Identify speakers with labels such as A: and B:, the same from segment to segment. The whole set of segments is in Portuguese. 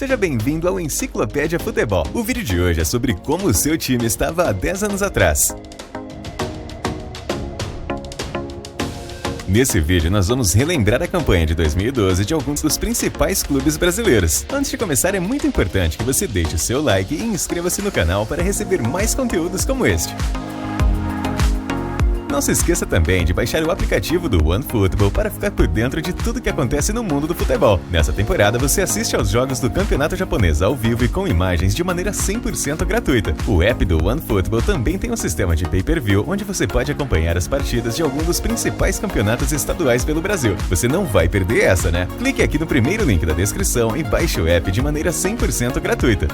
A: Seja bem-vindo ao Enciclopédia Futebol. O vídeo de hoje é sobre como o seu time estava há 10 anos atrás. Nesse vídeo, nós vamos relembrar a campanha de 2012 de alguns dos principais clubes brasileiros. Antes de começar, é muito importante que você deixe o seu like e inscreva-se no canal para receber mais conteúdos como este. Não se esqueça também de baixar o aplicativo do OneFootball para ficar por dentro de tudo que acontece no mundo do futebol. Nessa temporada, você assiste aos jogos do Campeonato Japonês ao vivo e com imagens de maneira 100% gratuita. O app do OneFootball também tem um sistema de pay-per-view, onde você pode acompanhar as partidas de alguns dos principais campeonatos estaduais pelo Brasil. Você não vai perder essa, né? Clique aqui no primeiro link da descrição e baixe o app de maneira 100% gratuita.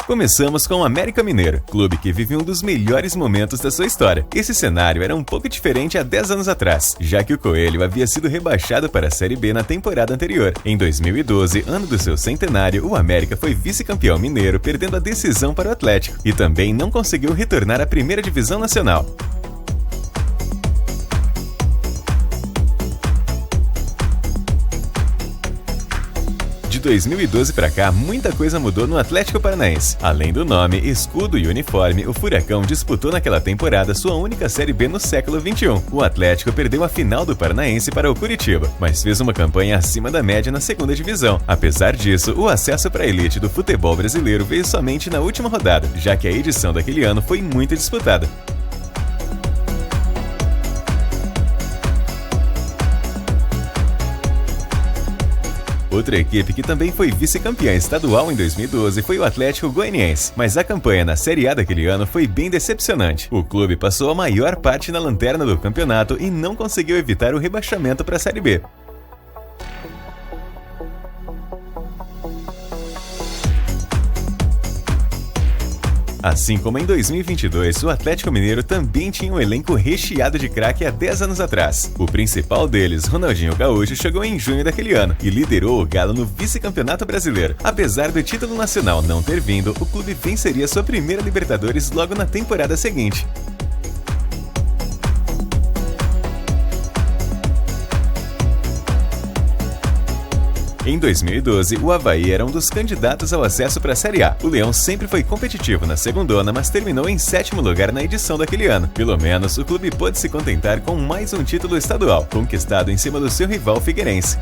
A: Começamos com o América Mineiro, clube que vive um dos melhores momentos da sua história. Esse cenário era um pouco diferente há 10 anos atrás, já que o Coelho havia sido rebaixado para a Série B na temporada anterior. Em 2012, ano do seu centenário, o América foi vice-campeão mineiro, perdendo a decisão para o Atlético, e também não conseguiu retornar à primeira divisão nacional. De 2012 para cá, muita coisa mudou no Atlético Paranaense. Além do nome, escudo e uniforme, o Furacão disputou naquela temporada sua única Série B no século XXI. O Atlético perdeu a final do Paranaense para o Curitiba, mas fez uma campanha acima da média na segunda divisão. Apesar disso, o acesso para a elite do futebol brasileiro veio somente na última rodada, já que a edição daquele ano foi muito disputada. Outra equipe que também foi vice-campeã estadual em 2012 foi o Atlético Goianiense, mas a campanha na Série A daquele ano foi bem decepcionante. O clube passou a maior parte na lanterna do campeonato e não conseguiu evitar o rebaixamento para a Série B. Assim como em 2022, o Atlético Mineiro também tinha um elenco recheado de craque há 10 anos atrás. O principal deles, Ronaldinho Gaúcho, chegou em junho daquele ano e liderou o Galo no vice-campeonato brasileiro. Apesar do título nacional não ter vindo, o clube venceria sua primeira Libertadores logo na temporada seguinte. Em 2012, o Avaí era um dos candidatos ao acesso para a Série A. O Leão sempre foi competitivo na segundona, mas terminou em 7º lugar na edição daquele ano. Pelo menos, o clube pôde se contentar com mais um título estadual, conquistado em cima do seu rival Figueirense.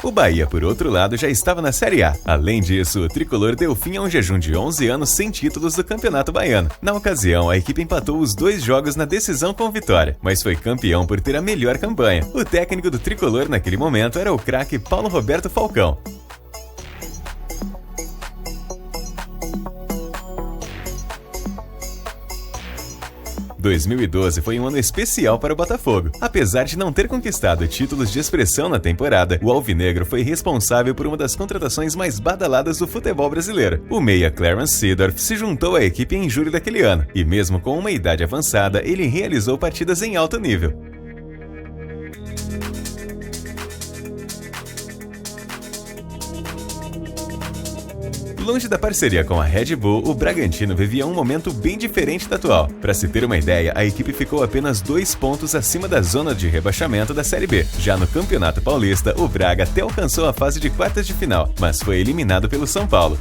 A: O Bahia, por outro lado, já estava na Série A. Além disso, o tricolor deu fim a um jejum de 11 anos sem títulos do Campeonato Baiano. Na ocasião, a equipe empatou os 2 jogos na decisão com vitória, mas foi campeão por ter a melhor campanha. O técnico do tricolor naquele momento era o craque Paulo Roberto Falcão. 2012 foi um ano especial para o Botafogo. Apesar de não ter conquistado títulos de expressão na temporada, o alvinegro foi responsável por uma das contratações mais badaladas do futebol brasileiro. O meia Clarence Seedorf se juntou à equipe em julho daquele ano, e mesmo com uma idade avançada, ele realizou partidas em alto nível. Longe da parceria com a Red Bull, o Bragantino vivia um momento bem diferente do atual. Para se ter uma ideia, a equipe ficou apenas 2 pontos acima da zona de rebaixamento da Série B. Já no Campeonato Paulista, o Braga até alcançou a fase de quartas de final, mas foi eliminado pelo São Paulo.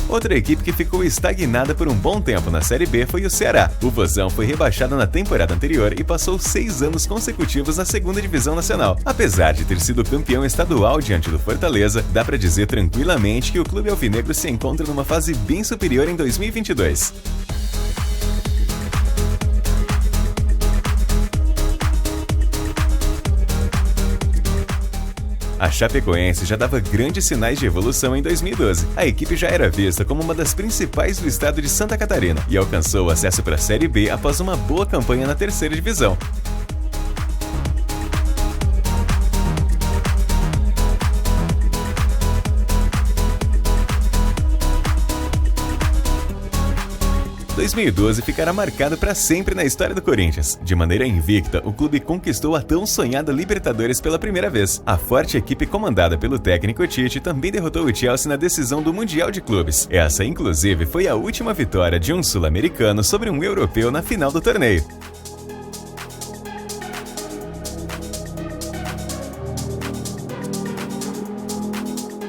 A: Outra equipe que ficou estagnada por um bom tempo na Série B foi o Ceará. O Vozão foi rebaixado na temporada anterior e passou 6 anos consecutivos na segunda divisão nacional. Apesar de ter sido campeão estadual diante do Fortaleza, dá pra dizer tranquilamente que o clube alvinegro se encontra numa fase bem superior em 2022. A Chapecoense já dava grandes sinais de evolução em 2012. A equipe já era vista como uma das principais do estado de Santa Catarina e alcançou o acesso para a Série B após uma boa campanha na terceira divisão. 2012 ficará marcado para sempre na história do Corinthians. De maneira invicta, o clube conquistou a tão sonhada Libertadores pela primeira vez. A forte equipe comandada pelo técnico Tite também derrotou o Chelsea na decisão do Mundial de Clubes. Essa, inclusive, foi a última vitória de um sul-americano sobre um europeu na final do torneio.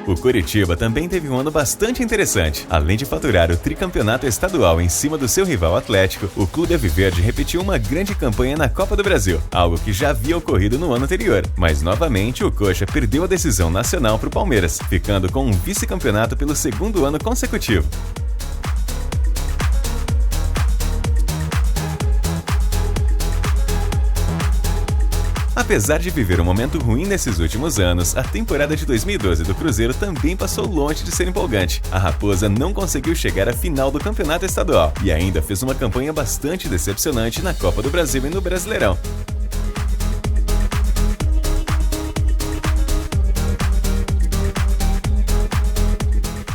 A: O Coritiba também teve um ano bastante interessante. Além de faturar o tricampeonato estadual em cima do seu rival Atlético, o clube alviverde repetiu uma grande campanha na Copa do Brasil, algo que já havia ocorrido no ano anterior. Mas novamente o Coxa perdeu a decisão nacional para o Palmeiras, ficando com um vice-campeonato pelo segundo ano consecutivo. Apesar de viver um momento ruim nesses últimos anos, a temporada de 2012 do Cruzeiro também passou longe de ser empolgante. A Raposa não conseguiu chegar à final do campeonato estadual e ainda fez uma campanha bastante decepcionante na Copa do Brasil e no Brasileirão.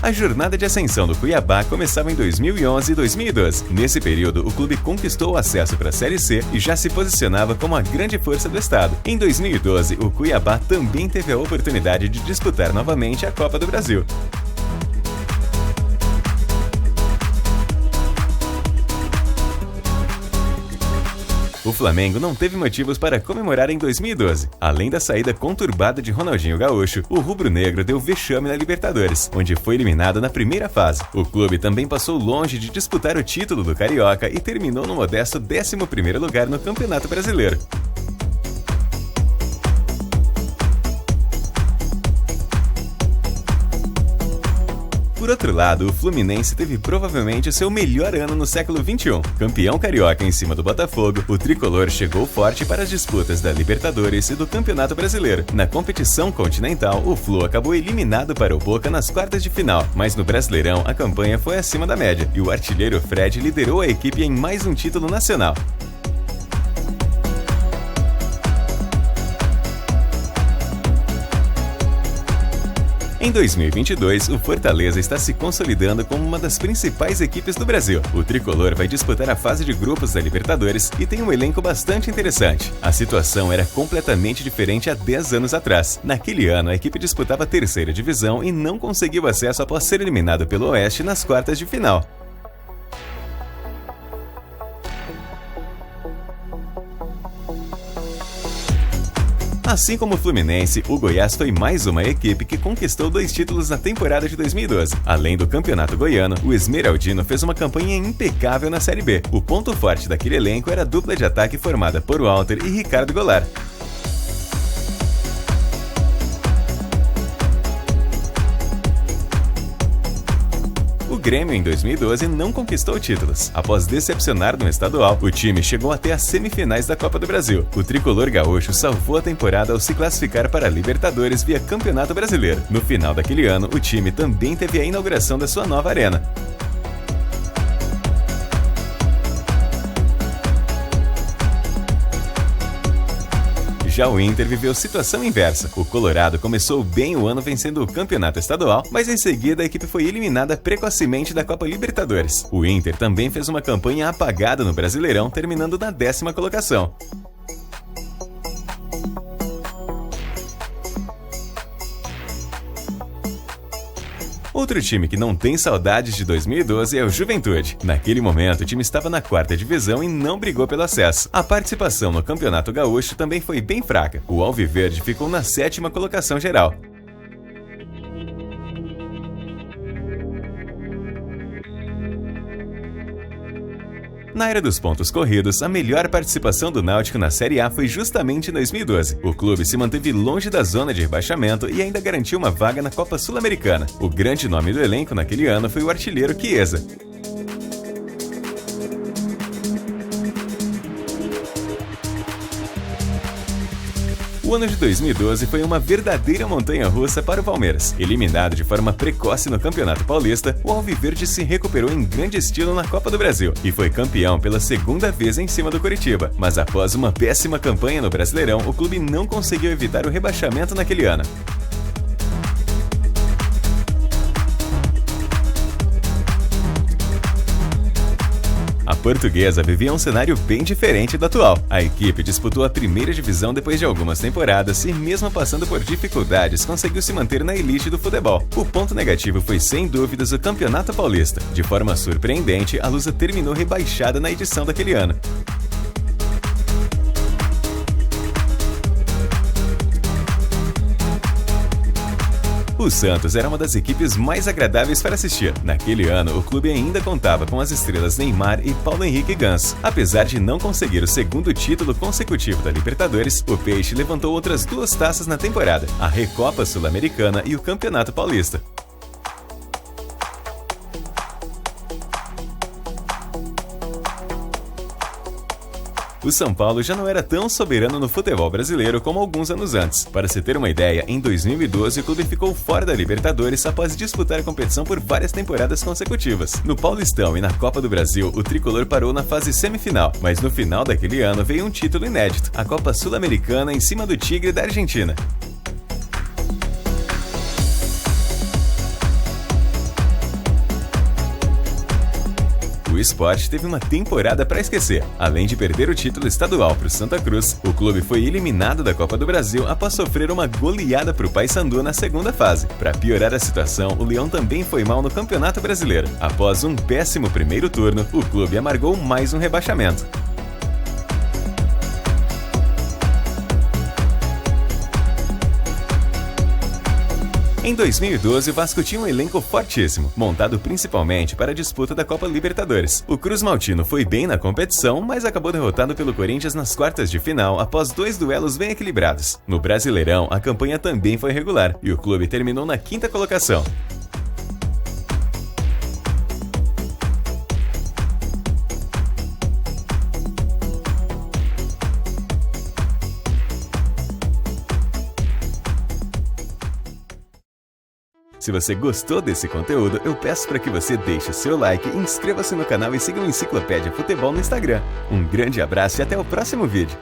A: A jornada de ascensão do Cuiabá começava em 2011 e 2012. Nesse período, o clube conquistou o acesso para a Série C e já se posicionava como a grande força do estado. Em 2012, o Cuiabá também teve a oportunidade de disputar novamente a Copa do Brasil. O Flamengo não teve motivos para comemorar em 2012. Além da saída conturbada de Ronaldinho Gaúcho, o rubro-negro deu vexame na Libertadores, onde foi eliminado na primeira fase. O clube também passou longe de disputar o título do Carioca e terminou no modesto 11º lugar no Campeonato Brasileiro. Por outro lado, o Fluminense teve provavelmente o seu melhor ano no século XXI. Campeão carioca em cima do Botafogo, o tricolor chegou forte para as disputas da Libertadores e do Campeonato Brasileiro. Na competição continental, o Flu acabou eliminado para o Boca nas quartas de final, mas no Brasileirão a campanha foi acima da média e o artilheiro Fred liderou a equipe em mais um título nacional. Em 2022, o Fortaleza está se consolidando como uma das principais equipes do Brasil. O tricolor vai disputar a fase de grupos da Libertadores e tem um elenco bastante interessante. A situação era completamente diferente há 10 anos atrás. Naquele ano, a equipe disputava a terceira divisão e não conseguiu acesso após ser eliminado pelo Oeste nas quartas de final. Assim como o Fluminense, o Goiás foi mais uma equipe que conquistou 2 títulos na temporada de 2012. Além do Campeonato Goiano, o Esmeraldino fez uma campanha impecável na Série B. O ponto forte daquele elenco era a dupla de ataque formada por Walter e Ricardo Goulart. O Grêmio, em 2012, não conquistou títulos. Após decepcionar no estadual, o time chegou até as semifinais da Copa do Brasil. O tricolor gaúcho salvou a temporada ao se classificar para a Libertadores via Campeonato Brasileiro. No final daquele ano, o time também teve a inauguração da sua nova arena. Já o Inter viveu situação inversa. O Colorado começou bem o ano vencendo o campeonato estadual, mas em seguida a equipe foi eliminada precocemente da Copa Libertadores. O Inter também fez uma campanha apagada no Brasileirão, terminando na 10ª colocação. Outro time que não tem saudades de 2012 é o Juventude. Naquele momento, o time estava na 4ª divisão e não brigou pelo acesso. A participação no Campeonato Gaúcho também foi bem fraca. O Alviverde ficou na 7ª colocação geral. Na era dos pontos corridos, a melhor participação do Náutico na Série A foi justamente em 2012. O clube se manteve longe da zona de rebaixamento e ainda garantiu uma vaga na Copa Sul-Americana. O grande nome do elenco naquele ano foi o artilheiro Chiesa. O ano de 2012 foi uma verdadeira montanha-russa para o Palmeiras. Eliminado de forma precoce no Campeonato Paulista, o Alviverde se recuperou em grande estilo na Copa do Brasil e foi campeão pela 2ª vez em cima do Coritiba. Mas após uma péssima campanha no Brasileirão, o clube não conseguiu evitar o rebaixamento naquele ano. Portuguesa vivia um cenário bem diferente do atual. A equipe disputou a primeira divisão depois de algumas temporadas e, mesmo passando por dificuldades, conseguiu se manter na elite do futebol. O ponto negativo foi, sem dúvidas, o Campeonato Paulista. De forma surpreendente, a Lusa terminou rebaixada na edição daquele ano. O Santos era uma das equipes mais agradáveis para assistir. Naquele ano, o clube ainda contava com as estrelas Neymar e Paulo Henrique Ganso. Apesar de não conseguir o segundo título consecutivo da Libertadores, o Peixe levantou outras 2 taças na temporada, a Recopa Sul-Americana e o Campeonato Paulista. O São Paulo já não era tão soberano no futebol brasileiro como alguns anos antes. Para se ter uma ideia, em 2012 o clube ficou fora da Libertadores após disputar a competição por várias temporadas consecutivas. No Paulistão e na Copa do Brasil, o tricolor parou na fase semifinal, mas no final daquele ano veio um título inédito, a Copa Sul-Americana em cima do Tigre da Argentina. O Sport teve uma temporada para esquecer. Além de perder o título estadual para o Santa Cruz, o clube foi eliminado da Copa do Brasil após sofrer uma goleada para o Paysandu na segunda fase. Para piorar a situação, o Leão também foi mal no Campeonato Brasileiro. Após um péssimo primeiro turno, o clube amargou mais um rebaixamento. Em 2012, o Vasco tinha um elenco fortíssimo, montado principalmente para a disputa da Copa Libertadores. O Cruz Maltino foi bem na competição, mas acabou derrotado pelo Corinthians nas quartas de final após 2 duelos bem equilibrados. No Brasileirão, a campanha também foi regular e o clube terminou na 5ª colocação. Se você gostou desse conteúdo, eu peço para que você deixe seu like, inscreva-se no canal e siga o Enciclopédia Futebol no Instagram. Um grande abraço e até o próximo vídeo!